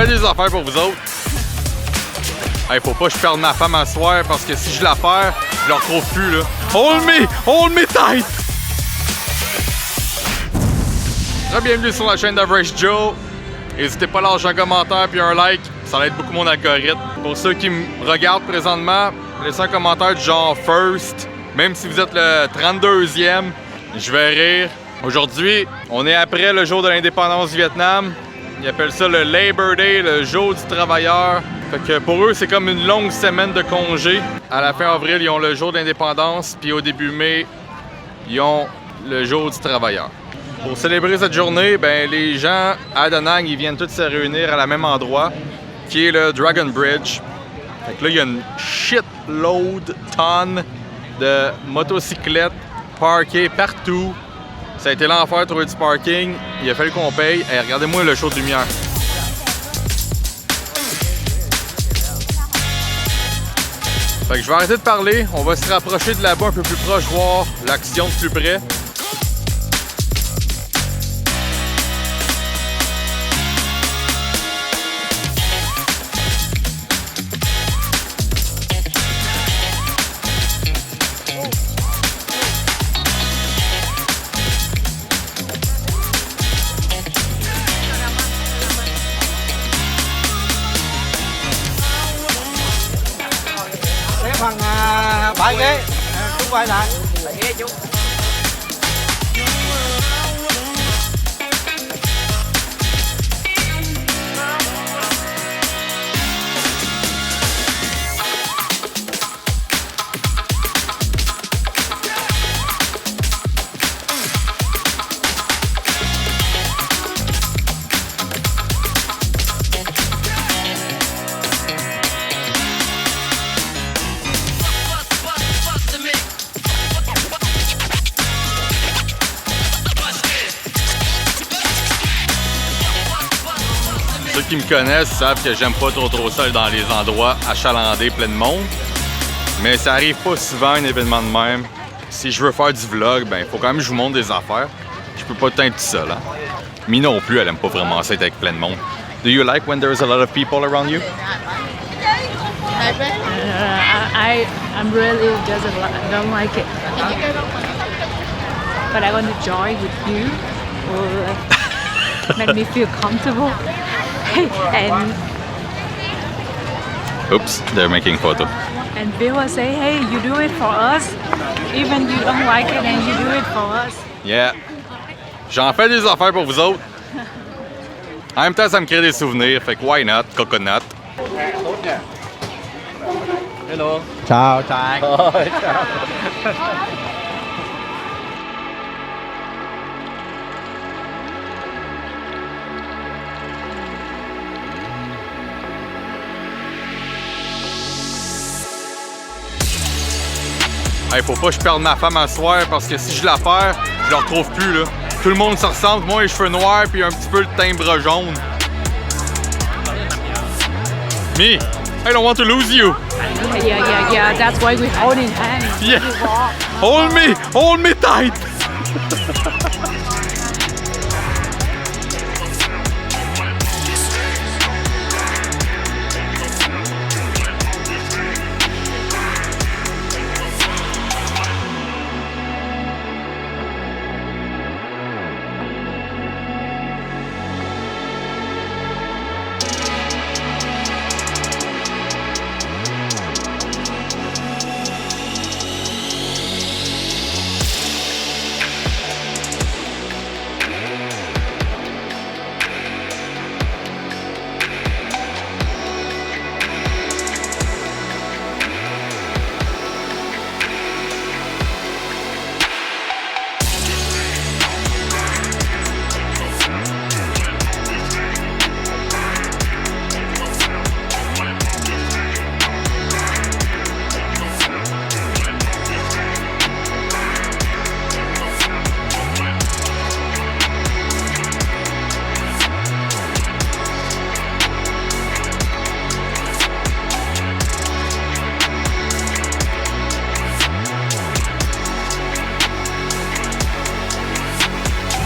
fait des affaires pour vous autres. Hey, faut pas que je perde ma femme à soir parce que si je la perds, je la retrouve plus là. Hold me tight! Bienvenue sur la chaîne d'Average Joe. N'hésitez pas à lâcher un commentaire puis un like, ça aide beaucoup mon algorithme. Pour ceux qui me regardent présentement, laissez un commentaire du genre first. Même si vous êtes le 32e, je vais rire. Aujourd'hui, on est après le jour de l'indépendance du Vietnam. Ils appellent ça le Labor Day, le jour du travailleur. Fait que pour eux, c'est comme une longue semaine de congé. À la fin avril, ils ont le jour de l'indépendance, puis au début mai, ils ont le jour du travailleur. Pour célébrer cette journée, ben, les gens à Da Nang, ils viennent tous se réunir à la même endroit, qui est le Dragon Bridge. Fait que là, il y a une tonne de motocyclettes parkées partout. Ça a été l'enfer de trouver du parking. Il a fallu qu'on paye. Hey, regardez-moi le show de lumière. Fait que je vais arrêter de parler. On va se rapprocher de là-bas un peu plus proche, voir l'action de plus près. Phần bãi ghế chú quay lại ghế chú. Ceux qui me connaissent savent que j'aime pas trop ça dans les endroits achalandés, plein de monde. Mais ça arrive pas souvent un événement de même. Si je veux faire du vlog, ben il faut quand même que je vous montre des affaires. Je peux pas tout être tout seul. Hein? Mi non plus, elle aime pas vraiment ça être avec plein de monde. Do you like when there's a lot of people around you? I'm really don't like it. But I want to join with you or make me feel comfortable. and Oops, they're making photo. and people say, hey, you do it for us. Even you don't like it and you do it for us. Yeah. J'en fais des affaires pour vous autres. En même temps, ça me crée des souvenirs. Fait que why not? Coconut. Hello. Chào chào anh. Hey, faut pas que je perde ma femme à soir parce que si je la perds, je la retrouve plus là. Tout le monde se ressemble, moi les cheveux noirs puis un petit peu le timbre jaune. Me, I don't want to lose you. Yeah. That's why we hold in hands. Yeah. Hold me tight.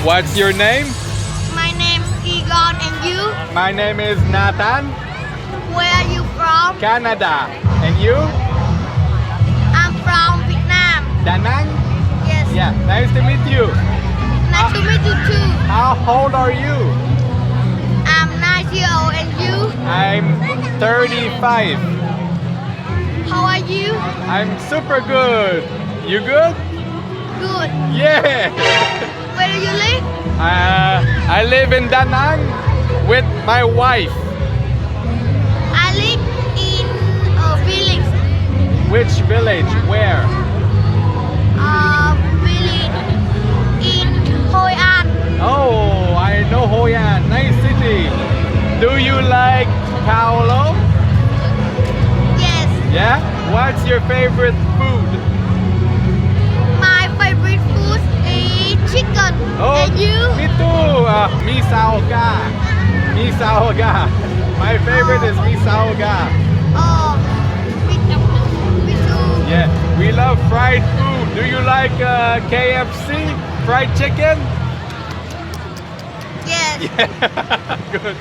What's your name? My name is Egon, and you? My name is Nathan, Where are you from? Canada. And you? I'm from Vietnam. Da Nang? Yes. Yeah, nice to meet you. Nice to meet you too. How old are you? I'm 9 years old and you? I'm 35. How are you? I'm super good. You good? Good. Yeah. Where do you live? I live in Da Nang with my wife. I live in a village. Which village? Where? Village in Hoi An. Oh, I know Hoi An. Nice city. Do you like Paolo? Yes. Yeah? What's your favorite food? My favorite food is chicken. Oh, And you? me too. Mi sao ga. Mi sao ga. My favorite is mi sao ga. Oh, me too. Yeah, we love fried food. Do you like KFC? Fried chicken? Yes. Good.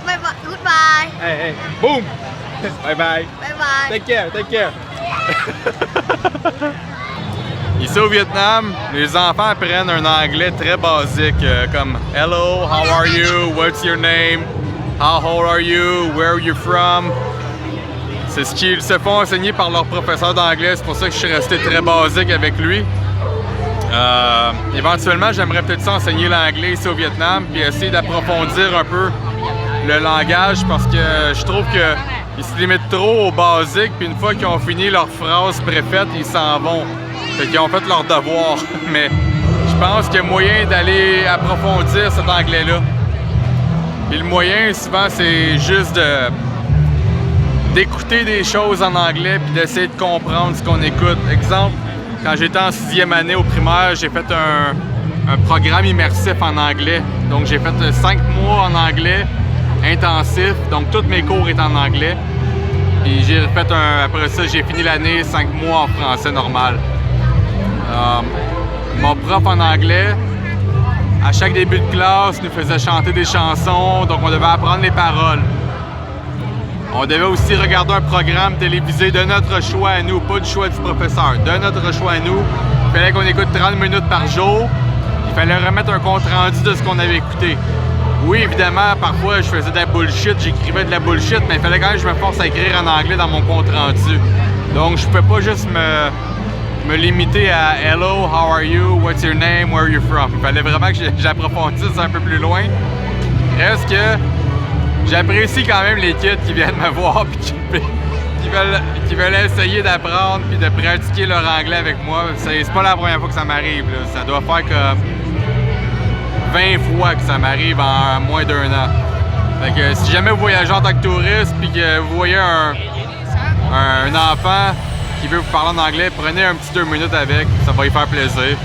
Bye bye. Goodbye. Hey, hey. Boom. Bye bye. Bye bye. Take care, take care. Ici au Vietnam, les enfants apprennent un anglais très basique comme Hello, how are you? What's your name? How old are you? Where are you from? C'est ce qu'ils se font enseigner par leur professeur d'anglais, c'est pour ça que je suis resté très basique avec lui. Éventuellement, j'aimerais peut-être ça enseigner l'anglais ici au Vietnam, puis essayer d'approfondir un peu le langage parce que je trouve qu'ils se limitent trop au basique, puis une fois qu'ils ont fini leur phrase préfète, ils s'en vont. Fait qu'ils ont fait leur devoir. Mais je pense qu'il y a moyen d'aller approfondir cet anglais-là. Puis le moyen, souvent, c'est juste d'écouter des choses en anglais puis d'essayer de comprendre ce qu'on écoute. Exemple, quand j'étais en 6e année au primaire, j'ai fait un programme immersif en anglais. Donc j'ai fait 5 mois en anglais intensif. Donc tous mes cours étaient en anglais. Puis j'ai fait après ça, j'ai fini l'année 5 mois en français normal. Mon prof en anglais, à chaque début de classe, nous faisait chanter des chansons, donc on devait apprendre les paroles. On devait aussi regarder un programme télévisé de notre choix à nous, pas du choix du professeur, de notre choix à nous. Il fallait qu'on écoute 30 minutes par jour. Il fallait remettre un compte rendu de ce qu'on avait écouté. Oui, évidemment, parfois je faisais de la bullshit, j'écrivais de la bullshit, mais il fallait quand même que je me force à écrire en anglais dans mon compte rendu. Donc je pouvais pas juste me limiter à Hello, how are you, what's your name, where are you from. Il fallait vraiment que j'approfondisse un peu plus loin. Reste que j'apprécie quand même les kids qui viennent me voir et qui veulent essayer d'apprendre puis de pratiquer leur anglais avec moi. C'est pas la première fois que ça m'arrive. Ça doit faire comme 20 fois que ça m'arrive en moins d'1 an. Fait que si jamais vous voyagez en tant que touriste puis que vous voyez un enfant qui veut vous parler en anglais, prenez un petit 2 minutes avec, ça va y faire plaisir.